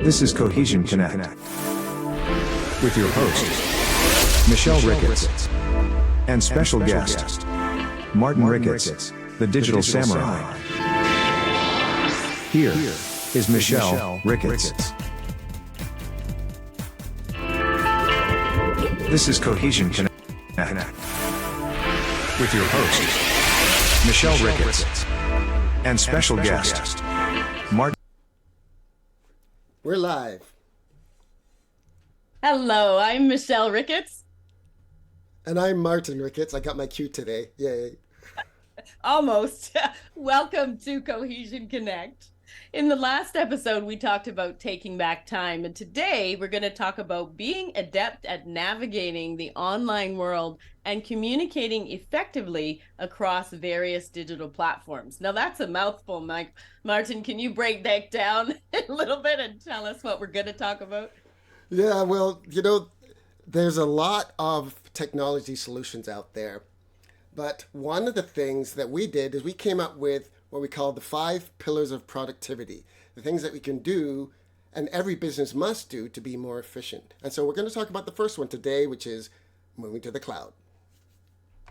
This is Cohesion Connect with your host, Michelle Ricketts, and special guest, Martin Ricketts, the Digital Samurai. Here is Michelle Ricketts. This is Cohesion Connect with your host, Michelle Ricketts, and special guest, Martin. We're live. Hello, I'm Michelle Ricketts. And I'm Martin Ricketts. I got my cue today. Yay. Almost. Welcome to Cohesion Connect. In the last episode, we talked about taking back time. And today we're going to talk about being adept at navigating the online world and communicating effectively across various digital platforms. Now, that's a mouthful, Mike. Martin, can you break that down a little bit and tell us what we're going to talk about? Yeah, well, there's a lot of technology solutions out there. But one of the things that we did is we came up with what we call the 5 pillars of productivity, the things that we can do and every business must do to be more efficient. And so we're going to talk about the first one today, which is moving to the cloud.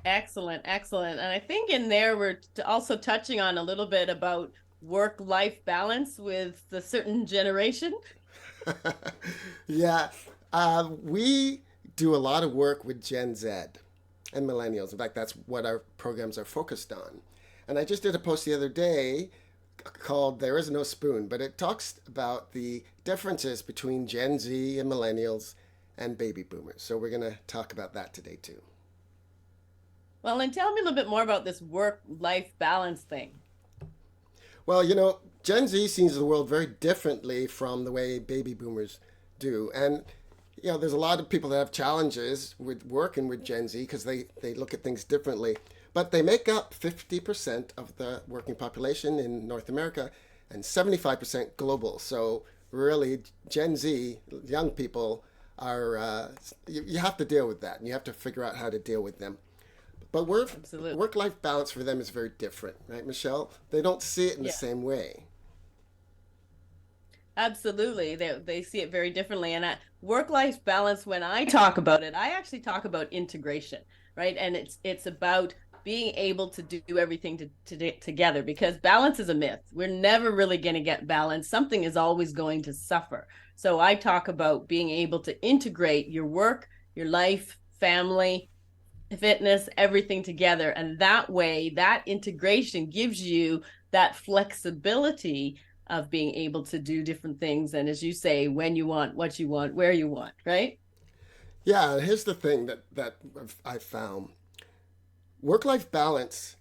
Excellent, excellent. And I think in there we're also touching on a little bit about work-life balance with the certain generation. Yeah, we do a lot of work with Gen Z and Millennials. In fact, that's what our programs are focused on. And I just did a post the other day called There Is No Spoon, but it talks about the differences between Gen Z and Millennials and baby boomers. So we're going to talk about that today too. Well, and tell me a little bit more about this work-life balance thing. Well, Gen Z sees the world very differently from the way baby boomers do. And, there's a lot of people that have challenges with working with Gen Z because they look at things differently. But they make up 50% of the working population in North America and 75% global. So really, Gen Z, young people, are you have to deal with that. And you have to figure out how to deal with them. But work-life balance for them is very different, right, Michelle? They don't see it in the same way. Absolutely. They see it very differently. And work-life balance, when I talk about it, I actually talk about integration, right? And it's about being able to do everything together, because balance is a myth. We're never really going to get balance. Something is always going to suffer. So I talk about being able to integrate your work, your life, family, fitness, everything together. And that way, that integration gives you that flexibility of being able to do different things. And as you say, when you want, what you want, where you want, right? Yeah, here's the thing that I found. Work-life balance,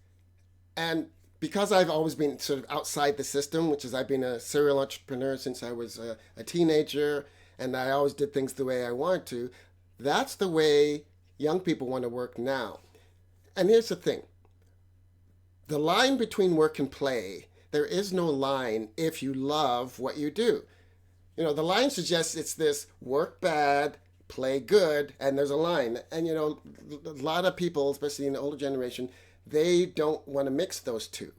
and because I've always been sort of outside the system, which is I've been a serial entrepreneur since I was a teenager, and I always did things the way I wanted to, that's the way young people want to work now. And here's the thing. The line between work and play, there is no line if you love what you do. The line suggests it's this work bad, play good, and there's a line. And, a lot of people, especially in the older generation, they don't want to mix those two.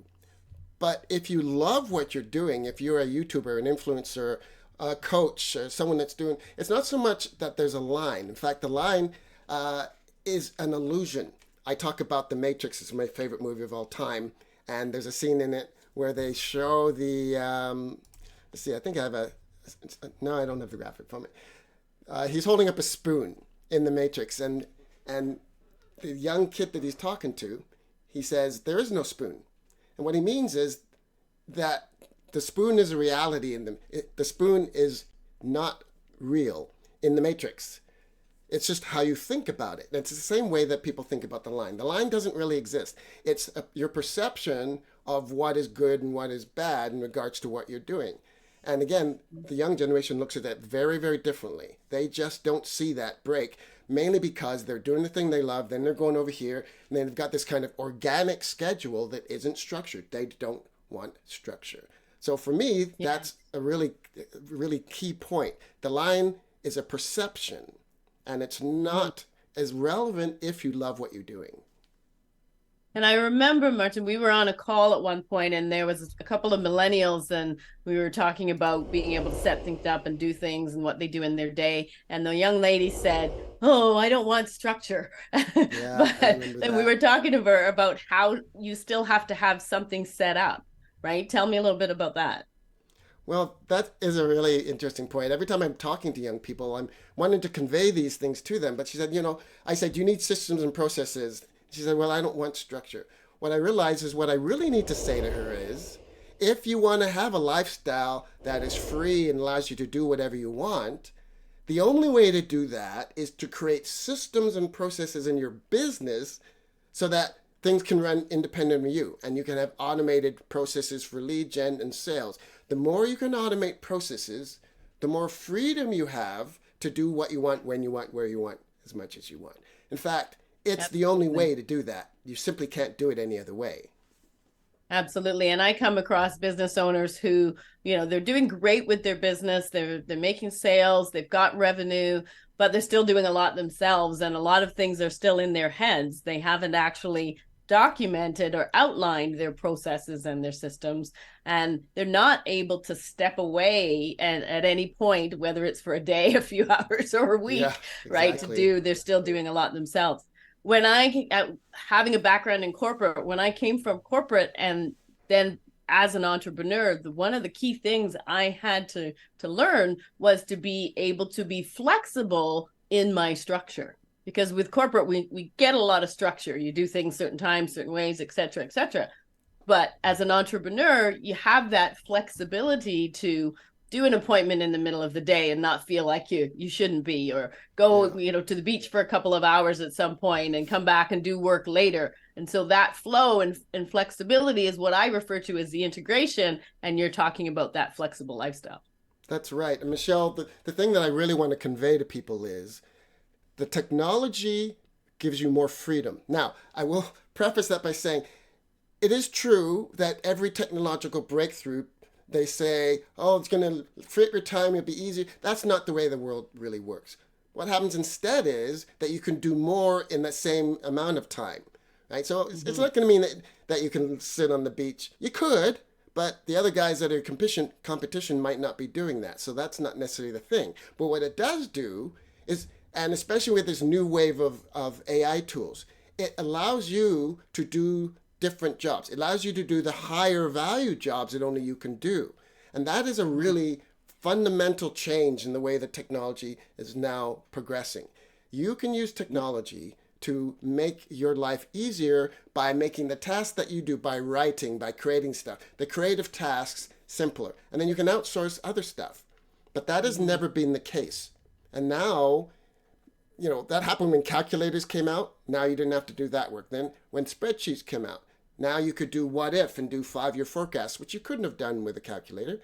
But if you love what you're doing, if you're a YouTuber, an influencer, a coach, or someone that's doing, it's not so much that there's a line. In fact, the line is an illusion. I talk about The Matrix. It's my favorite movie of all time. And there's a scene in it where they show the, let's see, I think I have no, I don't have the graphic from it. He's holding up a spoon in The Matrix, and the young kid that he's talking to, he says, there is no spoon. And what he means is that the spoon is a reality in them. The spoon is not real in The Matrix. It's just how you think about it. And it's the same way that people think about the line. The line doesn't really exist. It's your perception of what is good and what is bad in regards to what you're doing. And again, the young generation looks at that very, very differently. They just don't see that break, mainly because they're doing the thing they love, then they're going over here, and then they've got this kind of organic schedule that isn't structured. They don't want structure. So for me, that's a really, really key point. The line is a perception, and it's not as relevant if you love what you're doing. And I remember, Martin, we were on a call at one point and there was a couple of millennials and we were talking about being able to set things up and do things and what they do in their day. And the young lady said, "Oh, I don't want structure." Yeah, I But remember then we that. were talking to her about how you still have to have something set up, right? Tell me a little bit about that. Well, that is a really interesting point. Every time I'm talking to young people, I'm wanting to convey these things to them. But she said, I said, you need systems and processes. She said, well, I don't want structure. What I realize is what I really need to say to her is, if you want to have a lifestyle that is free and allows you to do whatever you want, the only way to do that is to create systems and processes in your business so that things can run independent of you and you can have automated processes for lead gen and sales. The more you can automate processes, the more freedom you have to do what you want, when you want, where you want, as much as you want. In fact, it's the only Absolutely. way to do that. You simply can't do it any other way. Absolutely. And I come across business owners who, they're doing great with their business. They're making sales, they've got revenue, but they're still doing a lot themselves and a lot of things are still in their heads. They haven't actually documented or outlined their processes and their systems, and they're not able to step away at any point, whether it's for a day, a few hours, or a Yeah, week, right, to exactly. do. They're still doing a lot themselves. When I, having a background in corporate, when I came from corporate and then as an entrepreneur, one of the key things I had to learn was to be able to be flexible in my structure. Because with corporate, we get a lot of structure. You do things certain times, certain ways, et cetera, et cetera. But as an entrepreneur, you have that flexibility to do an appointment in the middle of the day and not feel like you shouldn't be, or Yeah. go to the beach for a couple of hours at some point and come back and do work later. And so that flow and flexibility is what I refer to as the integration, and you're talking about that flexible lifestyle. That's right. And Michelle, the thing that I really want to convey to people is the technology gives you more freedom. Now, I will preface that by saying it is true that every technological breakthrough, they say, oh, it's going to free up your time, it'll be easier. That's not the way the world really works. What happens instead is that you can do more in the same amount of time, right? So it's Mm-hmm. not going to mean that you can sit on the beach. You could, but the other guys that are competition might not be doing that. So that's not necessarily the thing. But what it does do is, and especially with this new wave of AI tools, it allows you to do different jobs. It allows you to do the higher value jobs that only you can do. And that is a really fundamental change in the way that technology is now progressing. You can use technology to make your life easier by making the tasks that you do, by writing, by creating stuff, the creative tasks simpler. And then you can outsource other stuff. But that has Mm-hmm. never been the case. And now, that happened when calculators came out. Now you didn't have to do that work. Then when spreadsheets came out, now you could do what if and do 5 year forecasts, which you couldn't have done with a calculator.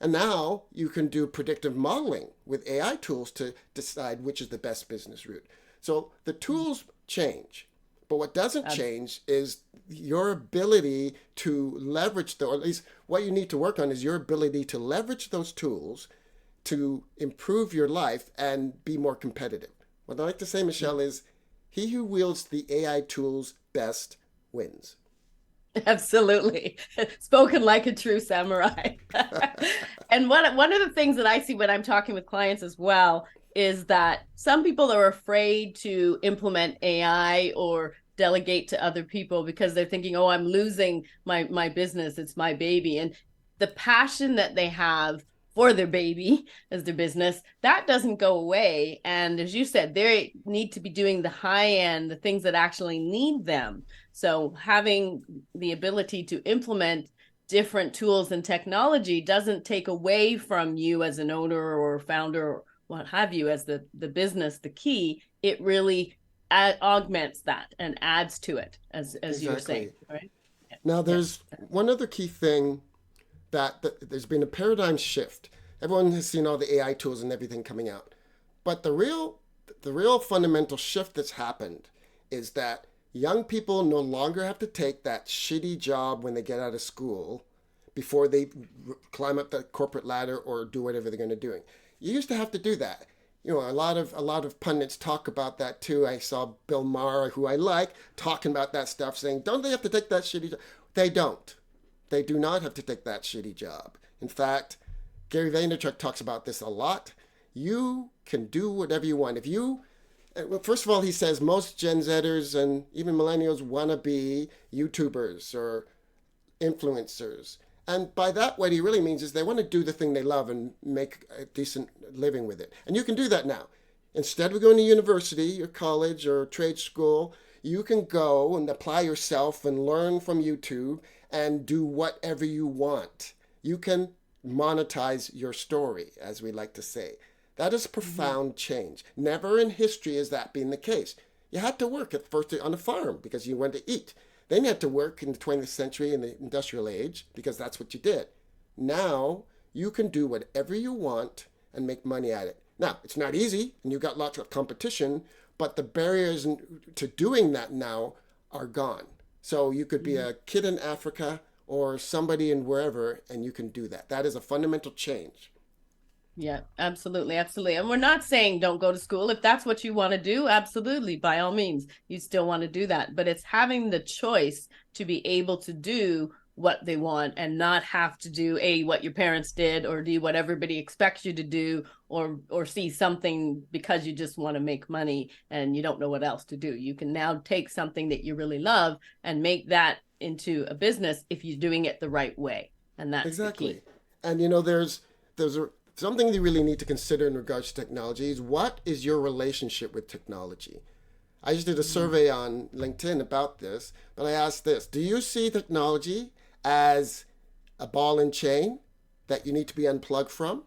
And now you can do predictive modeling with AI tools to decide which is the best business route. So the tools change. But what doesn't change is your ability to leverage, or at least what you need to work on is your ability to leverage those tools to improve your life and be more competitive. What I like to say, Michelle, is he who wields the AI tools best wins. Absolutely. Spoken like a true samurai. And one of the things that I see when I'm talking with clients as well is that some people are afraid to implement AI or delegate to other people because they're thinking, "Oh, I'm losing my business. It's my baby." And the passion that they have for their baby as their business, that doesn't go away. And as you said, they need to be doing the high end, the things that actually need them. So having the ability to implement different tools and technology doesn't take away from you as an owner or founder or what have you as the business, the key. It really augments that and adds to it, as you were saying, Exactly. right? Now, Yeah. there's one other key thing that there's been a paradigm shift. Everyone has seen all the AI tools and everything coming out. But the real fundamental shift that's happened is that young people no longer have to take that shitty job when they get out of school before they climb up the corporate ladder or do whatever they're going to do. You used to have to do that. You know, a lot of pundits talk about that too. I saw Bill Maher, who I like, talking about that stuff, saying, "Don't they have to take that shitty job?" They don't. They do not have to take that shitty job. In fact, Gary Vaynerchuk talks about this a lot. You can do whatever you want. If you, well, first of all, he says most Gen Zers and even millennials want to be YouTubers or influencers. And by that, what he really means is they want to do the thing they love and make a decent living with it. And you can do that now. Instead of going to university or college or trade school, you can go and apply yourself and learn from YouTube and do whatever you want. You can monetize your story, as we like to say. That is profound change. Never in history has that been the case. You had to work at first on a farm because you wanted to eat. Then you had to work in the 20th century in the industrial age because that's what you did. Now you can do whatever you want and make money at it. Now, it's not easy and you've got lots of competition, but the barriers to doing that now are gone. So you could be a kid in Africa or somebody in wherever, and you can do that. That is a fundamental change. Yeah, absolutely. Absolutely. And we're not saying don't go to school. If that's what you want to do, absolutely, by all means, you still want to do that. But it's having the choice to be able to do what they want and not have to do what your parents did or do what everybody expects you to do or see something because you just want to make money and you don't know what else to do. You can now take something that you really love and make that into a business if you're doing it the right way. And that's exactly. the key. And you know, there's something you really need to consider in regards to technology is what is your relationship with technology? I just did a survey on LinkedIn about this, but I asked this: do you see technology as a ball and chain that you need to be unplugged from?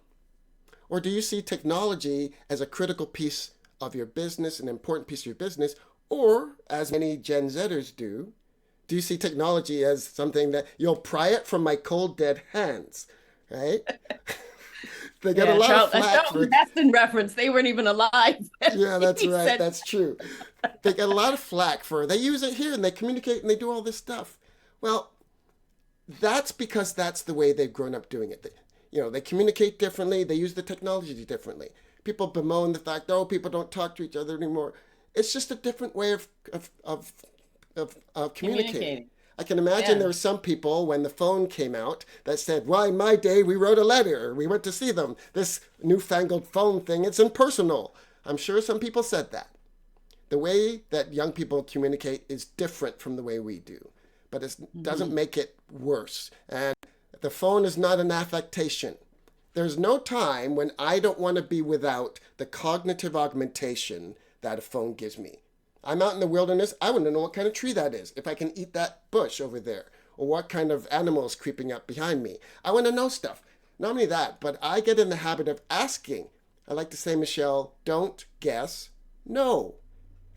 Or do you see technology as a critical piece of your business, an important piece of your business? Or, as many Gen Zers do you see technology as something that you'll pry it from my cold, dead hands, right? They get a lot of flack for Heston reference. They weren't even alive. Yeah, that's right. That's true. They get a lot of flack for they use it here and they communicate and they do all this stuff. Well, that's because that's the way they've grown up doing it. They communicate differently. They use the technology differently. People bemoan the fact, people don't talk to each other anymore. It's just a different way of communicating. I can imagine there were some people when the phone came out that said, well, in my day, we wrote a letter. We went to see them. This newfangled phone thing, it's impersonal. I'm sure some people said that. The way that young people communicate is different from the way we do, but it doesn't make it worse. And the phone is not an affectation. There's no time when I don't want to be without the cognitive augmentation that a phone gives me. I'm out in the wilderness. I want to know what kind of tree that is, if I can eat that bush over there, or what kind of animal is creeping up behind me. I want to know stuff. Not only that, but I get in the habit of asking. I like to say, Michelle, don't guess, no.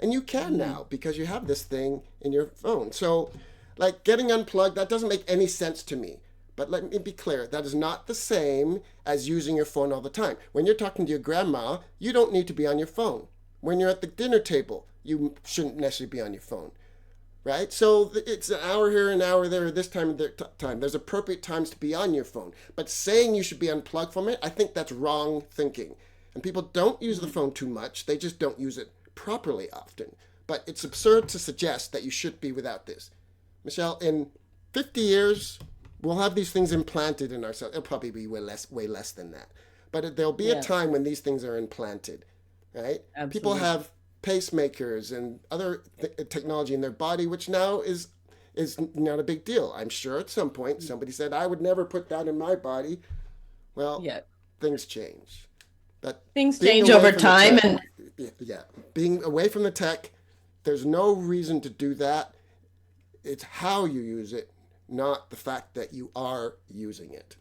And you can now because you have this thing in your phone. So, like getting unplugged, that doesn't make any sense to me. But let me be clear, that is not the same as using your phone all the time. When you're talking to your grandma, you don't need to be on your phone. When you're at the dinner table, you shouldn't necessarily be on your phone, right? So it's an hour here, an hour there, this time, time. There's appropriate times to be on your phone. But saying you should be unplugged from it, I think that's wrong thinking. And people don't use the phone too much. They just don't use it properly often. But it's absurd to suggest that you should be without this. Michelle, in 50 years, we'll have these things implanted in ourselves. It'll probably be way less than that. But there'll be a time when these things are implanted, right? Absolutely. People have pacemakers and other technology in their body, which now is not a big deal. I'm sure at some point somebody said, I would never put that in my body. Well, things change. But things change over time. Being away from the tech, there's no reason to do that. It's how you use it, not the fact that you are using it.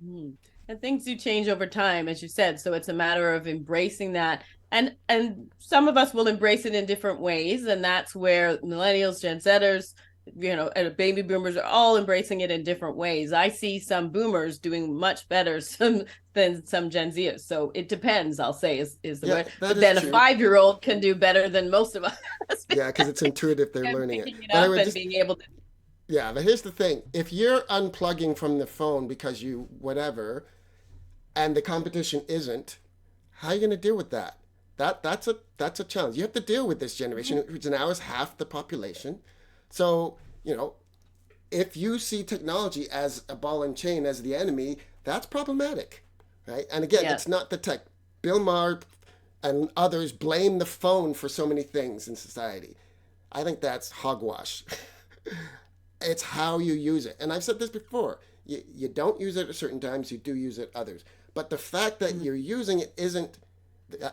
And things do change over time, as you said. So it's a matter of embracing that. And some of us will embrace it in different ways. And that's where millennials, Gen Zers, and baby boomers are all embracing it in different ways. I see some boomers doing much better than some Gen Zers. So it depends, I'll say, is the word. But then true. A 5-year-old can do better than most of us. Yeah, because it's intuitive. They're learning it. Being able to. Yeah, but here's the thing. If you're unplugging from the phone because you whatever, and the competition isn't, How are you going to deal with that? That's a challenge. You have to deal with this generation, which now is half the population. So, if you see technology as a ball and chain, as the enemy, that's problematic, right? And again, Yeah. it's not the tech. Bill Maher and others blame the phone for so many things in society. I think that's hogwash. It's how you use it. And I've said this before. You don't use it at certain times, you do use it others. But the fact that you're using it isn't,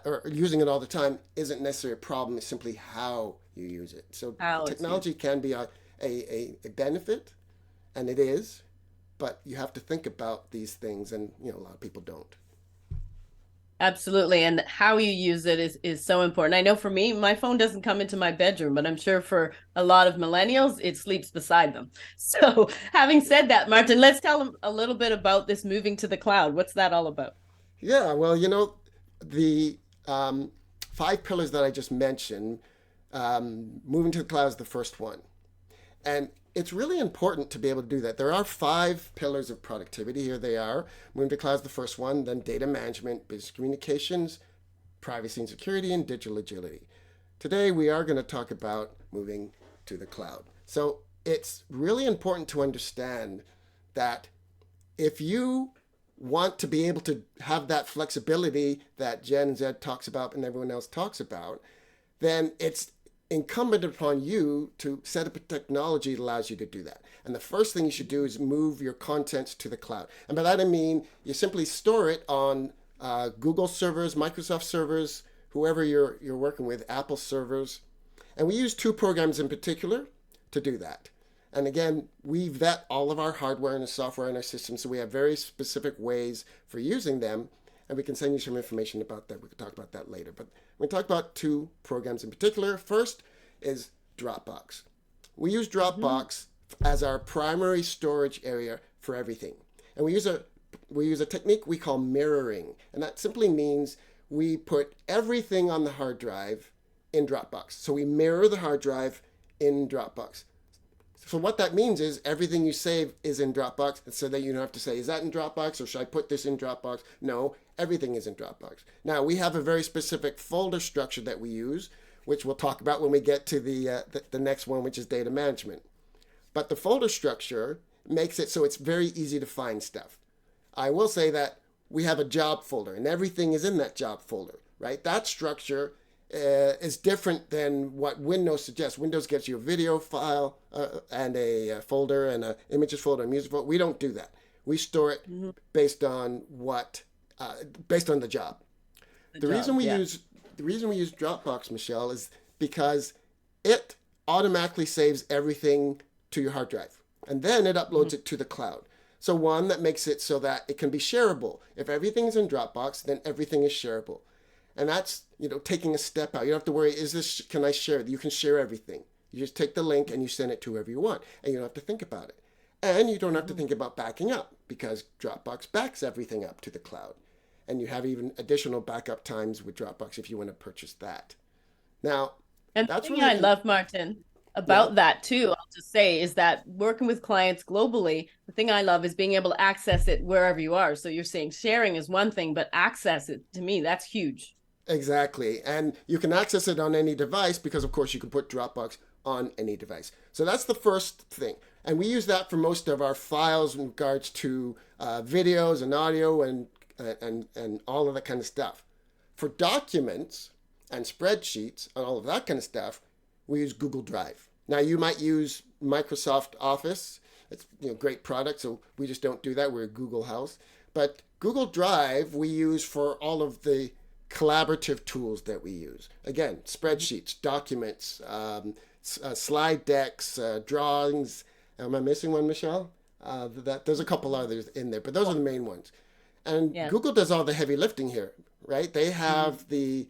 or using it all the time, isn't necessarily a problem. It's simply how you use it. So How it's technology used. can be a benefit, and it is, but you have to think about these things, and a lot of people don't. Absolutely. And how you use it is so important. I know for me, my phone doesn't come into my bedroom, but I'm sure for a lot of millennials, it sleeps beside them. So having said that, Martin, let's tell them a little bit about this moving to the cloud. What's that all about? Yeah, well, the 5 pillars that I just mentioned, moving to the cloud is the first one. And it's really important to be able to do that. There are 5 pillars of productivity. Here they are. Moving to cloud is the first one, then data management, business communications, privacy and security, and digital agility. Today, we are going to talk about moving to the cloud. So it's really important to understand that if you want to be able to have that flexibility that Gen Z talks about and everyone else talks about, then it's incumbent upon you to set up a technology that allows you to do that. And the first thing you should do is move your contents to the cloud. And by that I mean you simply store it on Google servers, Microsoft servers, whoever you're working with, Apple servers. And we use 2 programs in particular to do that. And again, we vet all of our hardware and the software in our system, so we have very specific ways for using them. And we can send you some information about that. We can talk about that later. But we're going to talk about 2 programs in particular. First is Dropbox. We use Dropbox as our primary storage area for everything. And we use a technique we call mirroring. And that simply means we put everything on the hard drive in Dropbox. So we mirror the hard drive in Dropbox. So what that means is everything you save is in Dropbox, so that you don't have to say, is that in Dropbox or should I put this in Dropbox? No, everything is in Dropbox. Now, we have a very specific folder structure that we use, which we'll talk about when we get to the next one, which is data management. But the folder structure makes it so it's very easy to find stuff. I will say that we have a job folder, and everything is in that job folder, right? That structure is different than what Windows suggests. Windows gets you a video file and a folder and an images folder and music folder. We don't do that. We store it based on based on the job. The reason we use Dropbox, Michelle, is because it automatically saves everything to your hard drive, and then it uploads it to the cloud. So one, that makes it so that it can be shareable. If everything is in Dropbox, then everything is shareable. And that's, taking a step out. You don't have to worry, can I share it? You can share everything. You just take the link and you send it to whoever you want. And you don't have to think about it. And you don't have to think about backing up, because Dropbox backs everything up to the cloud. And you have even additional backup times with Dropbox if you want to purchase that. Now, And the that's thing really... I love, Martin, about that too, I'll just say, is that working with clients globally, the thing I love is being able to access it wherever you are. So you're saying sharing is one thing, but access it, to me, that's huge. Exactly. And you can access it on any device because, of course, you can put Dropbox on any device. So that's the first thing. And we use that for most of our files in regards to videos and audio and all of that kind of stuff. For documents and spreadsheets and all of that kind of stuff, we use Google Drive. Now, you might use Microsoft Office. It's a great product, so we just don't do that. We're a Google house. But Google Drive we use for all of the collaborative tools that we use. Again, spreadsheets, documents, slide decks, drawings. Am I missing one, Michelle? There's a couple others in there, but those are the main ones. And Google does all the heavy lifting here, right? They have the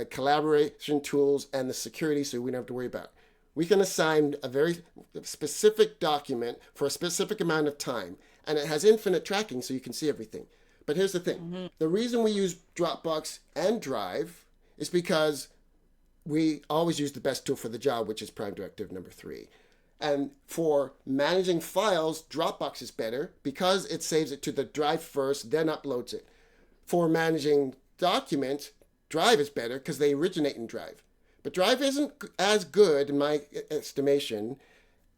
collaboration tools and the security, so we don't have to worry about it. We can assign a very specific document for a specific amount of time, and it has infinite tracking, so you can see everything. But here's the thing. The reason we use Dropbox and Drive is because we always use the best tool for the job, which is Prime Directive number 3. And for managing files, Dropbox is better because it saves it to the drive first, then uploads it. For managing documents, Drive is better because they originate in Drive. But Drive isn't as good, in my estimation,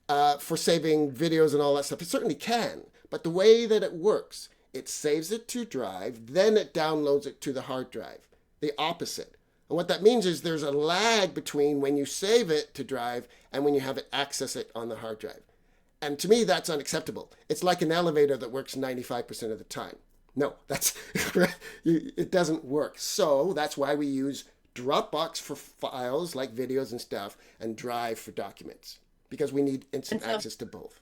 for saving videos and all that stuff. It certainly can, but the way that it works, it saves it to Drive, then it downloads it to the hard drive. The opposite. And what that means is there's a lag between when you save it to Drive and when you have it access it on the hard drive. And to me, that's unacceptable. It's like an elevator that works 95% of the time. No, it doesn't work. So that's why we use Dropbox for files like videos and stuff, and Drive for documents, because we need instant access to both.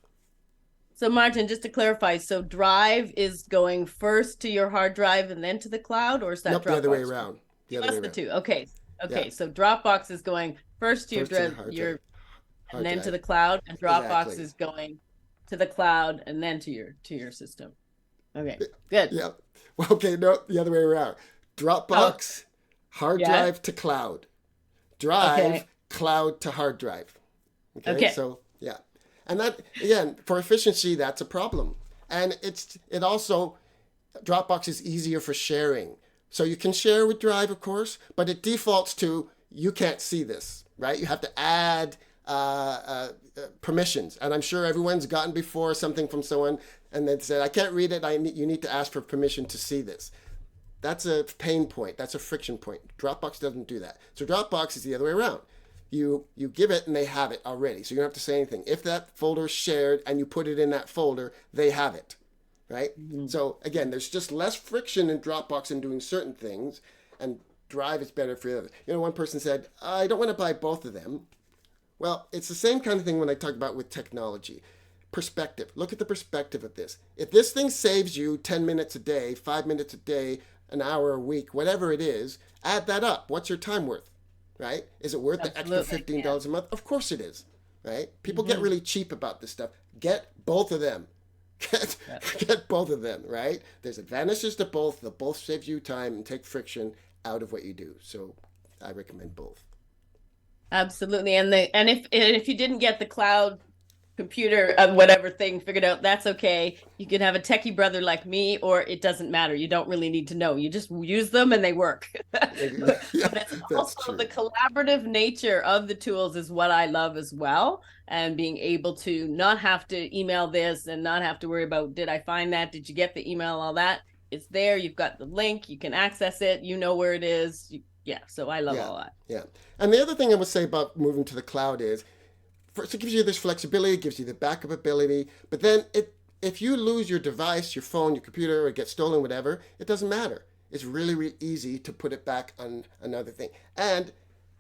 So Martin, just to clarify, so Drive is going first to your hard drive and then to the cloud, or is that Nope, Dropbox? the other way around. The two. Okay. Yeah. So Dropbox is going first to and then to the cloud, and Dropbox is going to the cloud and then to your system. Okay, good. Yeah. Well, okay, no, the other way around. Dropbox, hard drive to cloud. Drive, cloud to hard drive. Okay. So, yeah. And that, again, for efficiency, that's a problem. And it also, Dropbox is easier for sharing. So you can share with Drive, of course, but it defaults to, you can't see this, right? You have to add permissions. And I'm sure everyone's gotten before something from someone and then said, I can't read it. You need to ask for permission to see this. That's a pain point. That's a friction point. Dropbox doesn't do that. So Dropbox is the other way around. You give it and they have it already. So you don't have to say anything. If that folder is shared and you put it in that folder, they have it, right? Mm-hmm. So again, there's just less friction in Dropbox in doing certain things, and Drive is better for the other. One person said, I don't want to buy both of them. Well, it's the same kind of thing when I talk about with technology. Perspective. Look at the perspective of this. If this thing saves you 10 minutes a day, 5 minutes a day, an hour a week, whatever it is, add that up. What's your time worth, right? Is it worth the extra $15 a month? Of course it is, right? People get really cheap about this stuff. Get both of them. Get both of them, right? There's advantages to both. They'll both save you time and take friction out of what you do. So I recommend both. Absolutely. And if you didn't get the cloud computer whatever thing figured out, that's okay. You can have a techie brother like me, or it doesn't matter. You don't really need to know. You just use them and they work. But it's also the collaborative nature of the tools is what I love as well. And being able to not have to email this and not have to worry about, did I find that? Did you get the email? All that. It's there. You've got the link. You can access it. You know where it is. So I love all that. Yeah. And the other thing I would say about moving to the cloud is, first, it gives you this flexibility, it gives you the backup ability, but then if you lose your device, your phone, your computer, or it gets stolen, whatever, it doesn't matter. It's really, really easy to put it back on another thing. And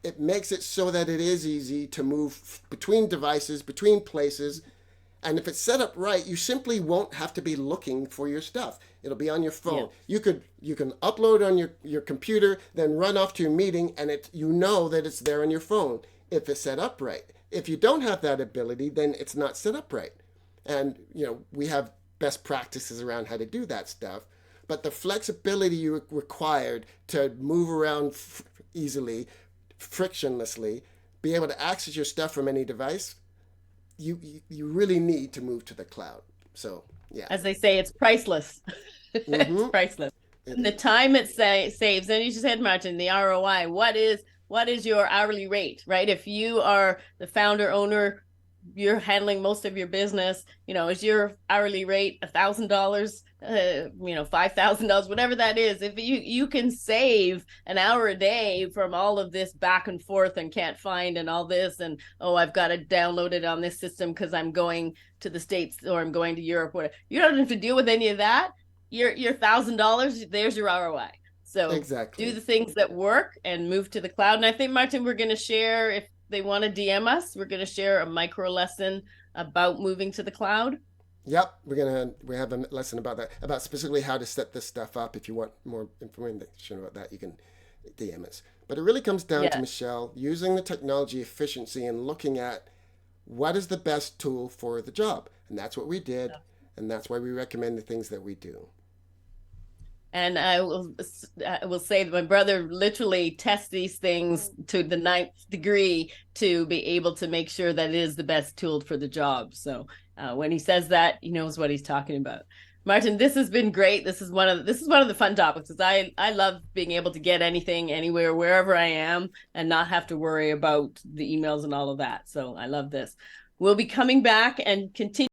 it makes it so that it is easy to move between devices, between places. And if it's set up right, you simply won't have to be looking for your stuff. It'll be on your phone. Yeah. You can upload on your computer, then run off to your meeting, and you know that it's there on your phone if it's set up right. If you don't have that ability, then it's not set up right. And, we have best practices around how to do that stuff. But the flexibility you required to move around easily, frictionlessly, be able to access your stuff from any device, you really need to move to the cloud. So, yeah. As they say, it's priceless. It's priceless. And the time it saves, and you just said, Martin, the ROI, what is your hourly rate, right? If you are the founder, owner, you're handling most of your business, is your hourly rate $1,000, $5,000, whatever that is. If you can save an hour a day from all of this back and forth and can't find and all this, and, I've got to download it on this system because I'm going to the States or I'm going to Europe, whatever. You don't have to deal with any of that. Your $1,000, there's your ROI. So exactly. Do the things that work and move to the cloud. And I think, Martin, we're going to share, if they want to DM us, we're going to share a micro lesson about moving to the cloud. Yep. We have a lesson about that, about specifically how to set this stuff up. If you want more information about that, you can DM us. But it really comes down to, Michelle, using the technology efficiency and looking at what is the best tool for the job. And that's what we did. And that's why we recommend the things that we do. And I will say that my brother literally tests these things to the 9th degree to be able to make sure that it is the best tool for the job. So when he says that, he knows what he's talking about. Martin, this has been great. This is one of the fun topics, because I love being able to get anything, anywhere, wherever I am, and not have to worry about the emails and all of that. So I love this. We'll be coming back and continue